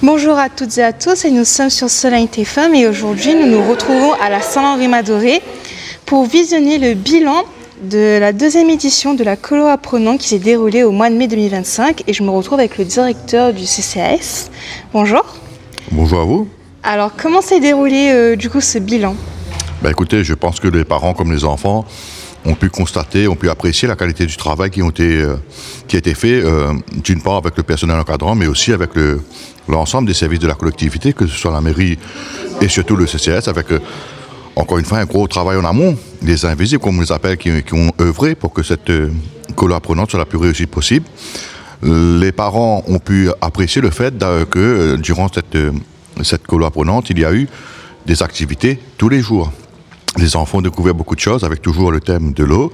Bonjour à toutes et à tous, et nous sommes sur Solennité Femmes et aujourd'hui nous nous retrouvons à la Saint-Henri-Madoré pour visionner le bilan de la deuxième édition de la colo apprenante qui s'est déroulée au mois de mai 2025 et je me retrouve avec le directeur du CCAS. Bonjour. Bonjour à vous. Alors comment s'est déroulé du coup ce bilan? Écoutez, je pense que les parents comme les enfants ont pu constater, ont pu apprécier la qualité du travail qui a été fait, d'une part avec le personnel encadrant, mais aussi avec l'ensemble des services de la collectivité, que ce soit la mairie et surtout le CCS, avec encore une fois un gros travail en amont, des invisibles, comme on les appelle, qui ont œuvré pour que cette colo apprenante soit la plus réussie possible. Les parents ont pu apprécier le fait que durant cette colo apprenante, il y a eu des activités tous les jours. Les enfants ont découvert beaucoup de choses avec toujours le thème de l'eau,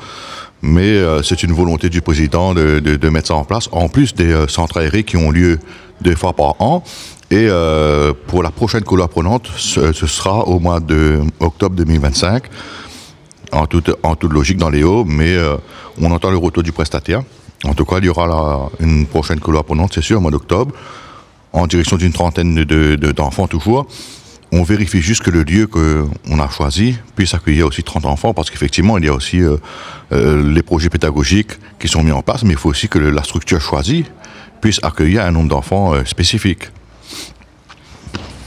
mais c'est une volonté du président de mettre ça en place, en plus des centres aérés qui ont lieu 2 fois par an. Et pour la prochaine colo apprenante, ce sera au mois d'octobre 2025, en toute logique dans les Hauts, mais on entend le retour du prestataire. En tout cas, il y aura une prochaine colo apprenante, c'est sûr, au mois d'octobre, en direction d'une trentaine d'enfants toujours. On vérifie juste que le lieu qu'on a choisi puisse accueillir aussi 30 enfants, parce qu'effectivement, il y a aussi les projets pédagogiques qui sont mis en place, mais il faut aussi que la structure choisie puisse accueillir un nombre d'enfants spécifique.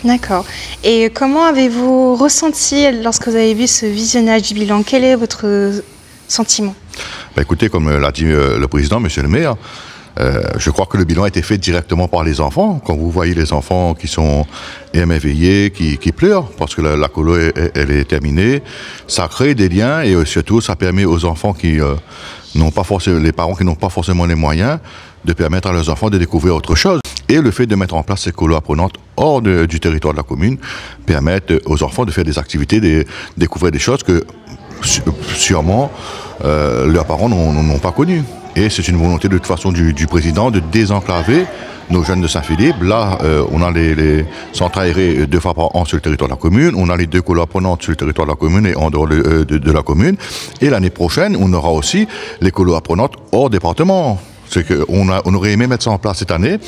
D'accord. Et comment avez-vous ressenti lorsque vous avez vu ce visionnage du bilan? Quel est votre sentiment? Écoutez, comme l'a dit le président, monsieur le maire, je crois que le bilan a été fait directement par les enfants. Quand vous voyez les enfants qui sont émerveillés, qui pleurent parce que la colo elle est terminée, ça crée des liens et surtout ça permet aux enfants qui n'ont pas forcément, les parents qui n'ont pas forcément les moyens, de permettre à leurs enfants de découvrir autre chose. Et le fait de mettre en place ces colos apprenantes hors du territoire de la commune permettent aux enfants de faire des activités, de découvrir des choses que sûrement leurs parents n'ont pas connues. Et c'est une volonté de toute façon du président de désenclaver nos jeunes de Saint-Philippe. Là, on a les centres aérés 2 fois par an sur le territoire de la commune. On a les 2 colos apprenantes sur le territoire de la commune et en dehors de la commune. Et l'année prochaine, on aura aussi les colos apprenantes hors département. C'est qu'on aurait aimé mettre ça en place cette année,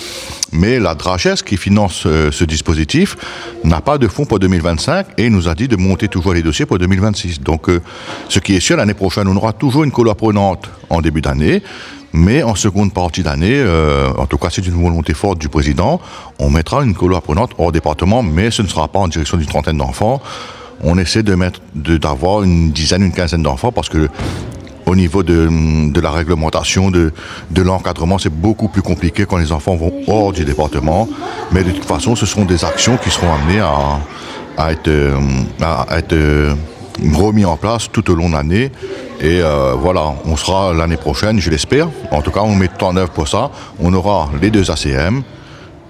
mais la DRACHES qui finance ce dispositif n'a pas de fonds pour 2025 et nous a dit de monter toujours les dossiers pour 2026. Donc, ce qui est sûr, l'année prochaine, on aura toujours une colo apprenante en début d'année, mais en seconde partie d'année, en tout cas c'est une volonté forte du président, on mettra une colo apprenante hors département, mais ce ne sera pas en direction d'une trentaine d'enfants. On essaie d'avoir une dizaine, une quinzaine d'enfants parce que au niveau de la réglementation, de l'encadrement, c'est beaucoup plus compliqué quand les enfants vont hors du département. Mais de toute façon, ce seront des actions qui seront amenées à être remis en place tout au long de l'année. Et voilà, on sera l'année prochaine, je l'espère. En tout cas, on met tout en œuvre pour ça. On aura les 2 ACM,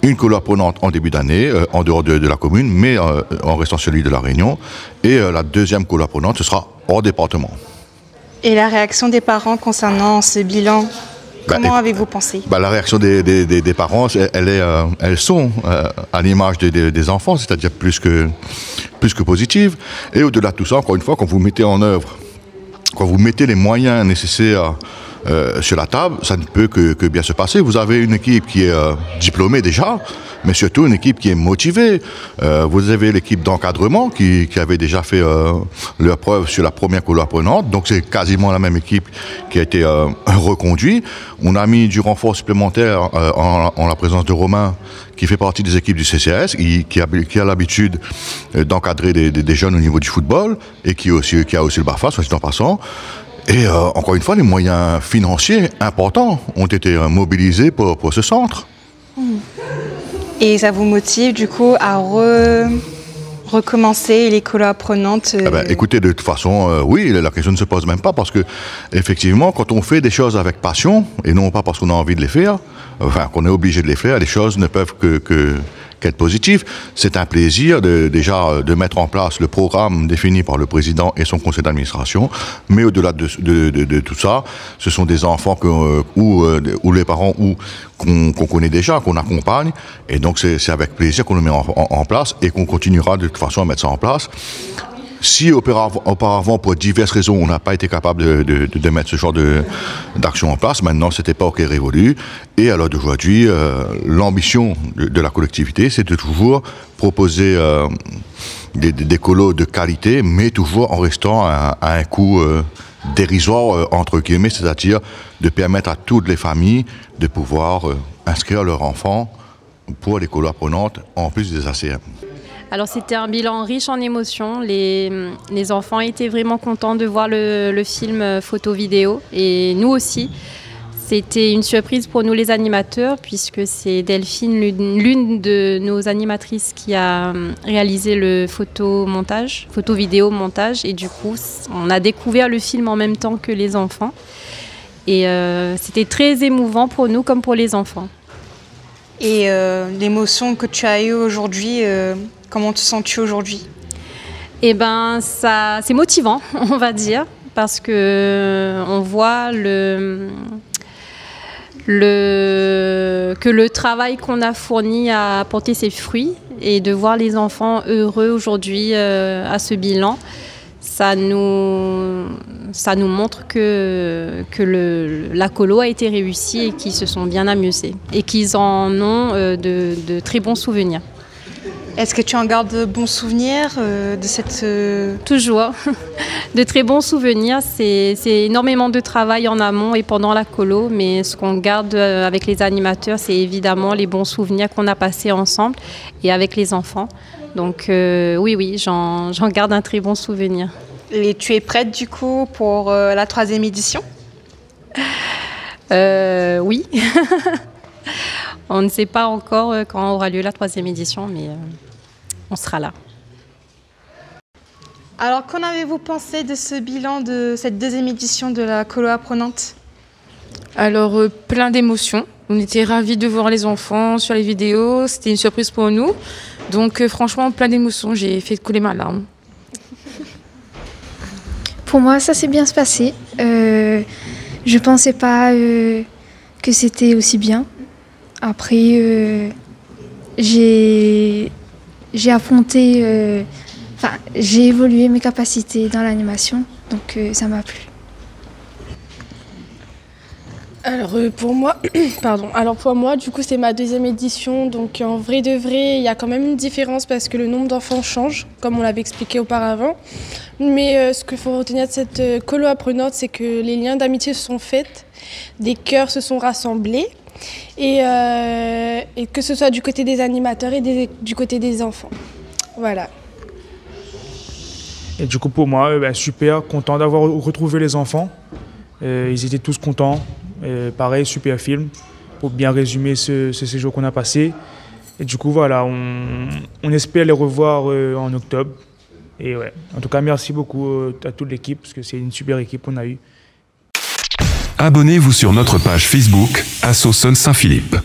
une colo apprenante en début d'année, en dehors de la commune, mais en restant sur l'île de la Réunion. Et la deuxième colo apprenante, ce sera hors département. Et la réaction des parents concernant ce bilan, comment avez-vous pensé? La réaction des parents, elles sont à l'image des enfants, c'est-à-dire plus que positives. Et au-delà de tout ça, encore une fois, quand vous mettez en œuvre, quand vous mettez les moyens nécessaires sur la table, ça ne peut que bien se passer. Vous avez une équipe qui est diplômée déjà, mais surtout une équipe qui est motivée. Vous avez l'équipe d'encadrement qui avait déjà fait leur preuve sur la première colo apprenante, donc c'est quasiment la même équipe qui a été reconduite. On a mis du renfort supplémentaire en la présence de Romain, qui fait partie des équipes du CCAS, qui a l'habitude d'encadrer des jeunes au niveau du football, et qui a aussi le BAFA, soit dit en passant. Et encore une fois, les moyens financiers importants ont été mobilisés pour ce centre. Et ça vous motive du coup à recommencer les colos apprenantes Écoutez, de toute façon, oui, la question ne se pose même pas parce que, effectivement, quand on fait des choses avec passion, et non pas parce qu'on a envie de les faire, qu'on est obligé de les faire, les choses ne peuvent qu'être positives. C'est un plaisir déjà de mettre en place le programme défini par le président et son conseil d'administration, mais au-delà de tout ça, ce sont des enfants où les parents qu'on connaît déjà, qu'on accompagne, et donc c'est avec plaisir qu'on le met en place et qu'on continuera de toute façon à mettre ça en place. Si auparavant, pour diverses raisons, on n'a pas été capable de mettre ce genre d'action en place, maintenant cette époque est révolue. Et à l'heure d'aujourd'hui, l'ambition de la collectivité, c'est de toujours proposer des colos de qualité, mais toujours en restant à un coût dérisoire, entre guillemets, c'est-à-dire de permettre à toutes les familles de pouvoir inscrire leurs enfants pour les colos apprenantes, en plus des ACM. Alors c'était un bilan riche en émotions. Les enfants étaient vraiment contents de voir le film photo-vidéo et nous aussi. C'était une surprise pour nous les animateurs puisque c'est Delphine, l'une de nos animatrices qui a réalisé le photo-vidéo montage et du coup on a découvert le film en même temps que les enfants et c'était très émouvant pour nous comme pour les enfants. Et l'émotion que tu as eue aujourd'hui, comment te sens-tu aujourd'hui? Eh ben, c'est motivant, on va dire, parce que on voit que le travail qu'on a fourni a porté ses fruits et de voir les enfants heureux aujourd'hui à ce bilan, ça nous montre que la colo a été réussie et qu'ils se sont bien amusés et qu'ils en ont de très bons souvenirs. Est-ce que tu en gardes de bons souvenirs de cette... Toujours. De très bons souvenirs. C'est énormément de travail en amont et pendant la colo, mais ce qu'on garde avec les animateurs, c'est évidemment les bons souvenirs qu'on a passés ensemble et avec les enfants. Donc oui, j'en garde un très bon souvenir. Et tu es prête du coup pour la 3e édition? Oui. On ne sait pas encore quand aura lieu la 3e édition, mais on sera là. Alors, qu'en avez-vous pensé de ce bilan de cette 2e édition de la colo apprenante? Alors, plein d'émotions. On était ravis de voir les enfants sur les vidéos. C'était une surprise pour nous. Donc, franchement, plein d'émotions. J'ai fait couler ma larme. Pour moi, ça s'est bien se passer. Je pensais pas que c'était aussi bien. Après, j'ai affronté, j'ai évolué mes capacités dans l'animation, donc ça m'a plu. Alors pour moi, du coup c'est ma 2e édition, donc en vrai de vrai, il y a quand même une différence parce que le nombre d'enfants change, comme on l'avait expliqué auparavant. Mais ce qu'il faut retenir de cette colo apprenante, c'est que les liens d'amitié se sont faits, des cœurs se sont rassemblés, et que ce soit du côté des animateurs et du côté des enfants. Voilà. Et du coup pour moi, super, content d'avoir retrouvé les enfants. Ils étaient tous contents. Pareil, super film, pour bien résumer ce séjour qu'on a passé. Et du coup, voilà, on espère les revoir en octobre. Et ouais, en tout cas, merci beaucoup à toute l'équipe, parce que c'est une super équipe qu'on a eue. Abonnez-vous sur notre page Facebook Association Saint-Philippe.